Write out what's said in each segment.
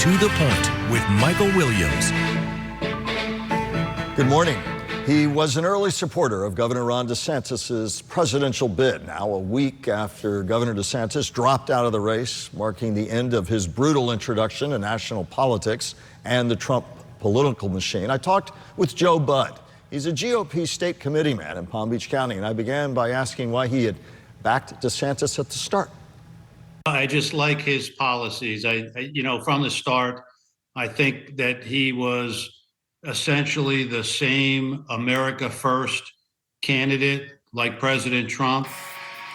To the Point with Michael Williams. Good morning. He was an early supporter of Governor Ron DeSantis' presidential bid. Now, a week after Governor DeSantis dropped out of the race, marking the end of his brutal introduction to national politics and the Trump political machine, I talked with Joe Budd. He's a GOP state committeeman in Palm Beach County, and I began by asking why he had backed DeSantis at the start. I just like his policies. From the start, I think that he was essentially the same America First candidate like President Trump,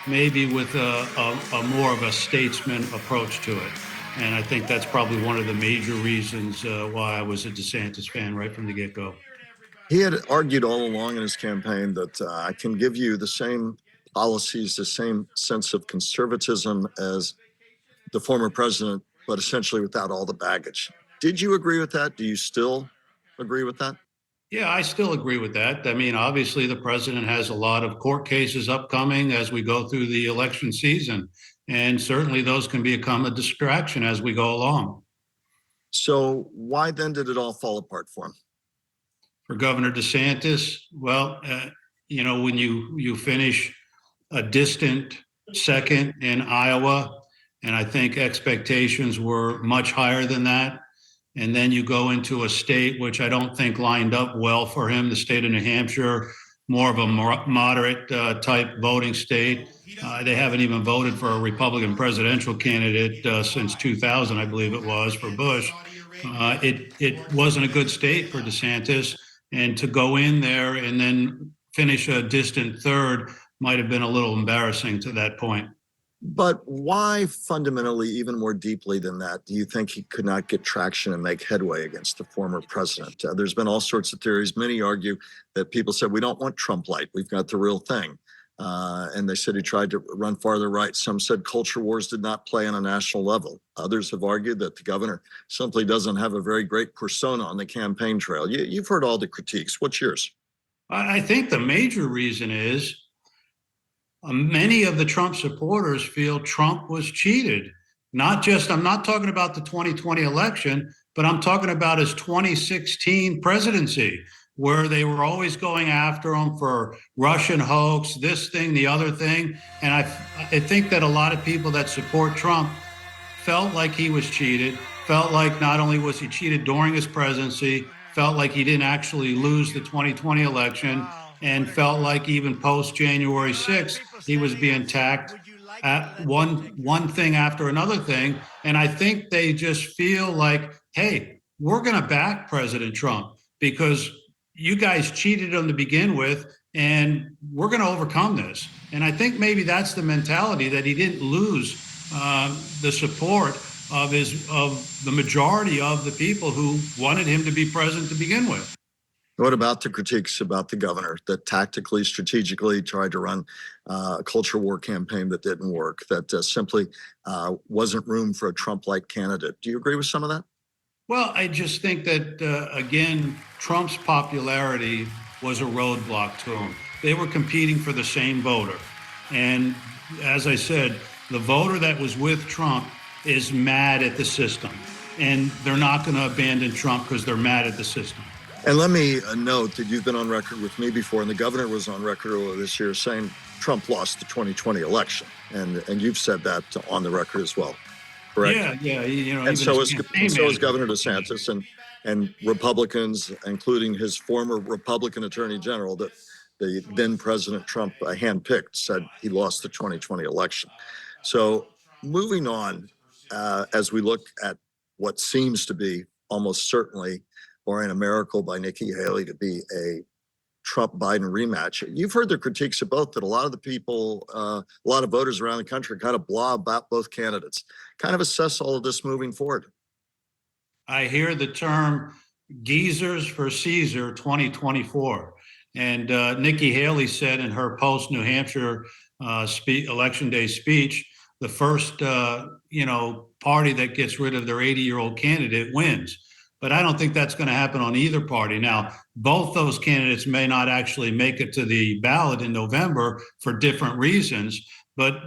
maybe with a more of a statesman approach to it. And I think that's probably one of the major reasons why I was a DeSantis fan right from the get-go. He had argued all along in his campaign that I can give you the same policies, the same sense of conservatism as the former president, but essentially without all the baggage. Did you agree with that? Do you still agree with that? Yeah, I still agree with that. I mean, obviously, the president has a lot of court cases upcoming as we go through the election season. And certainly those can become a distraction as we go along. So why then did it all fall apart for him? For Governor DeSantis, well, when you finish a distant second in Iowa, and I think expectations were much higher than that. And then you go into a state which I don't think lined up well for him, the state of New Hampshire, more of a moderate type voting state. They haven't even voted for a Republican presidential candidate since 2000, I believe it was, for Bush. It wasn't a good state for DeSantis. And to go in there and then finish a distant third might have been a little embarrassing to that point. But why fundamentally, even more deeply than that, do you think he could not get traction and make headway against the former president? There's been all sorts of theories. Many argue that people said, we don't want Trump light. We've got the real thing. And they said he tried to run farther right. Some said culture wars did not play on a national level. Others have argued that the governor simply doesn't have a very great persona on the campaign trail. You've heard all the critiques. What's yours? I think the major reason is many of the Trump supporters feel Trump was cheated. I'm not talking about the 2020 election, but I'm talking about his 2016 presidency, where they were always going after him for Russian hoax, this thing, the other thing. And I think that a lot of people that support Trump felt like he was cheated, felt like not only was he cheated during his presidency, felt like he didn't actually lose the 2020 election, and felt like even post January 6th, he was being attacked at one thing after another thing. And I think they just feel like, hey, we're going to back President Trump because you guys cheated him to begin with, and we're going to overcome this. And I think maybe that's the mentality, that he didn't lose the support of the majority of the people who wanted him to be president to begin with. What about the critiques about the governor that tactically, strategically tried to run a culture war campaign that didn't work, that simply wasn't room for a Trump-like candidate? Do you agree with some of that? Well, I just think that, again, Trump's popularity was a roadblock to him. They were competing for the same voter. And as I said, the voter that was with Trump is mad at the system. And they're not going to abandon Trump because they're mad at the system. And let me note that you've been on record with me before, and the governor was on record earlier this year saying Trump lost the 2020 election. And you've said that on the record as well, correct? Yeah. And so is Governor DeSantis and Republicans, including his former Republican Attorney General that the then President Trump handpicked, said he lost the 2020 election. So moving on, as we look at what seems to be almost certainly barring a miracle by Nikki Haley to be a Trump-Biden rematch. You've heard the critiques of both, that a lot of the people, a lot of voters around the country kind of blah about both candidates. Kind of assess all of this moving forward. I hear the term geezers for Caesar 2024. And Nikki Haley said in her post-New Hampshire election day speech, the first, party that gets rid of their 80-year-old candidate wins. But I don't think that's going to happen on either party. Now, both those candidates may not actually make it to the ballot in November for different reasons. But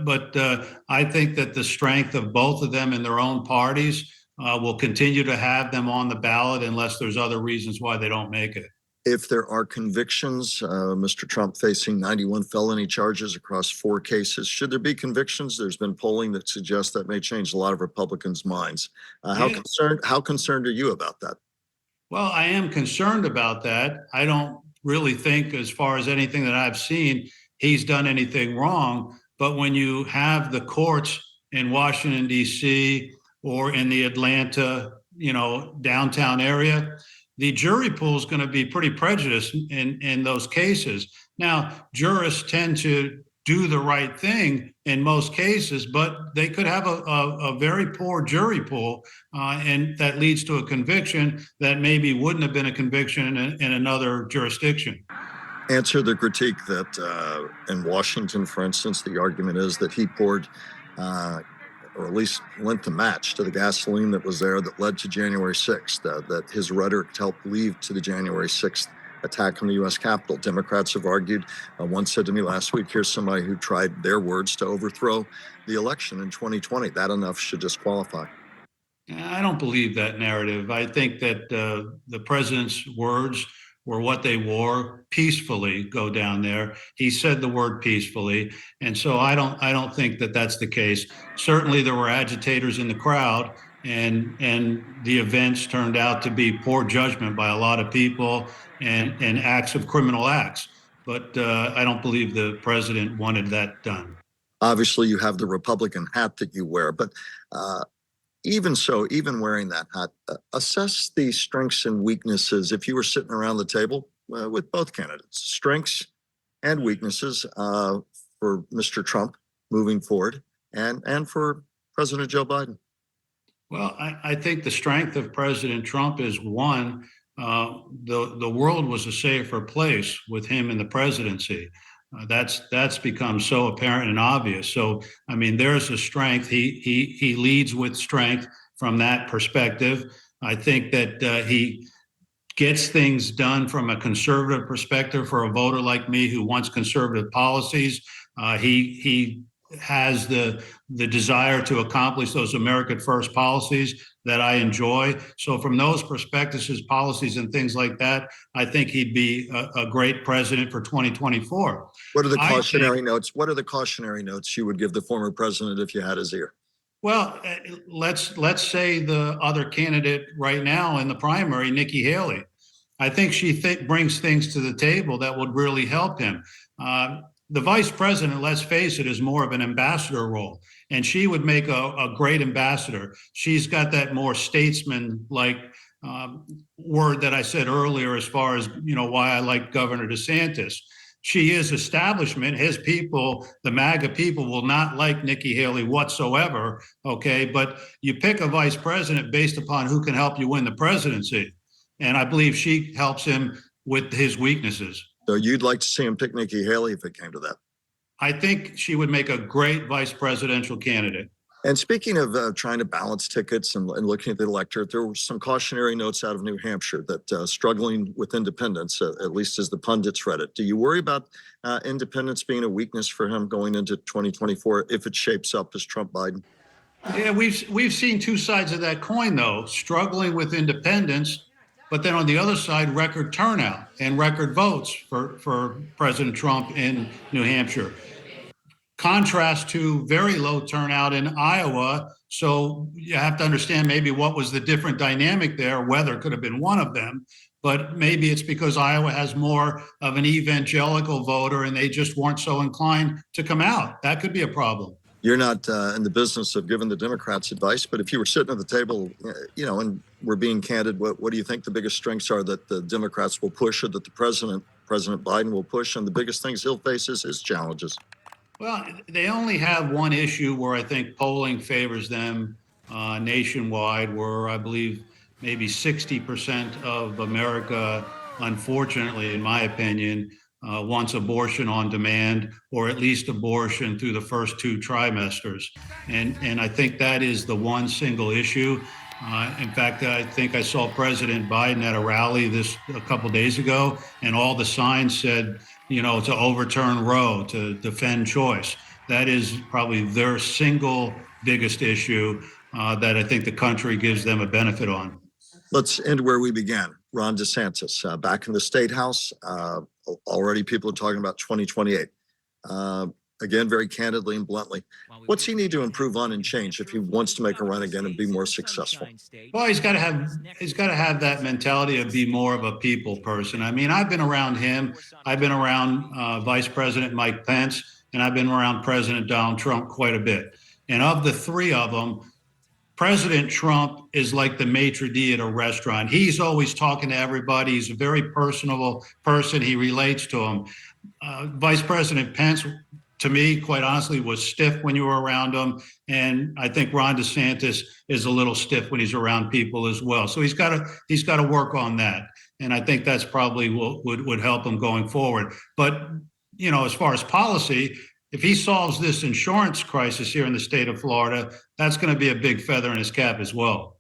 I think that the strength of both of them in their own parties will continue to have them on the ballot unless there's other reasons why they don't make it. If there are convictions, Mr. Trump facing 91 felony charges across 4 cases, should there be convictions? There's been polling that suggests that may change a lot of Republicans' minds. How concerned are you about that? Well, I am concerned about that. I don't really think, as far as anything that I've seen, he's done anything wrong. But when you have the courts in Washington, D.C. or in the Atlanta, downtown area, the jury pool is going to be pretty prejudiced in those cases. Now, jurists tend to do the right thing in most cases, but they could have a very poor jury pool, and that leads to a conviction that maybe wouldn't have been a conviction in another jurisdiction. Answer the critique that in Washington, for instance, the argument is that he poured or at least lent the match to the gasoline that was there that led to January 6th, that his rhetoric helped lead to the January 6th attack on the U.S. Capitol. Democrats have argued, one said to me last week, here's somebody who tried, their words, to overthrow the election in 2020. That enough should disqualify. I don't believe that narrative. I think that the president's words were what they wore. Peacefully go down there. He said the word peacefully, and so I don't think that that's the case. Certainly, there were agitators in the crowd, and the events turned out to be poor judgment by a lot of people and acts of criminal acts. But I don't believe the president wanted that done. Obviously, you have the Republican hat that you wear, but even so, even wearing that hat, assess the strengths and weaknesses if you were sitting around the table with both candidates, strengths and weaknesses for Mr. Trump moving forward and for President Joe Biden. Well, I think the strength of President Trump is, one, the world was a safer place with him in the presidency. That's become so apparent and obvious. So, I mean, there's a strength. He leads with strength from that perspective. I think that he gets things done from a conservative perspective for a voter like me who wants conservative policies. He has the desire to accomplish those America First policies that I enjoy. So from those perspectives, his policies and things like that, I think he'd be a great president for 2024. What are the cautionary notes? What are the cautionary notes you would give the former president if you had his ear? Well, let's say the other candidate right now in the primary, Nikki Haley. I think she brings things to the table that would really help him. The vice president, let's face it, is more of an ambassador role, and she would make a great ambassador. She's got that more statesman-like word that I said earlier as far as, why I like Governor DeSantis. She is establishment. His people, the MAGA people, will not like Nikki Haley whatsoever, okay? But you pick a vice president based upon who can help you win the presidency, and I believe she helps him with his weaknesses. So you'd like to see him pick Nikki Haley if it came to that? I think she would make a great vice presidential candidate. And speaking of trying to balance tickets and looking at the electorate, there were some cautionary notes out of New Hampshire that struggling with independence, at least as the pundits read it. Do you worry about independence being a weakness for him going into 2024 if it shapes up as Trump-Biden? Yeah, we've seen two sides of that coin, though, struggling with independence, but then on the other side, record turnout and record votes for President Trump in New Hampshire. Contrast to very low turnout in Iowa. So you have to understand maybe what was the different dynamic there. Weather could have been one of them, but maybe it's because Iowa has more of an evangelical voter and they just weren't so inclined to come out. That could be a problem. You're not in the business of giving the Democrats advice, but if you were sitting at the table, and we're being candid, what do you think the biggest strengths are that the Democrats will push or that the President Biden will push? And the biggest things he'll face is his challenges. Well, they only have one issue where I think polling favors them nationwide, where I believe maybe 60% of America, unfortunately, in my opinion, wants abortion on demand, or at least abortion through the first 2 trimesters. And I think that is the one single issue. In fact, I think I saw President Biden at a rally a couple days ago, and all the signs said, to overturn Roe, to defend choice. That is probably their single biggest issue. that I think the country gives them a benefit on. Let's end where we began. Ron DeSantis, back in the State House. Already people are talking about 2028. Again, very candidly and bluntly, what's he need to improve on and change if he wants to make a run again and be more successful? Well, he's got to have that mentality of be more of a people person. I mean, I've been around him. I've been around Vice President Mike Pence, and I've been around President Donald Trump quite a bit. And of the three of them, President Trump is like the maitre d' at a restaurant. He's always talking to everybody. He's a very personable person. He relates to them. Vice President Pence, to me, quite honestly, was stiff when you were around him. And I think Ron DeSantis is a little stiff when he's around people as well. So he's got to work on that. And I think that's probably what would help him going forward. But, you know, as far as policy, if he solves this insurance crisis here in the state of Florida, that's going to be a big feather in his cap as well.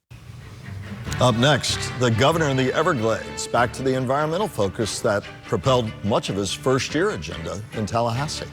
Up next, the governor in the Everglades, back to the environmental focus that propelled much of his first-year agenda in Tallahassee.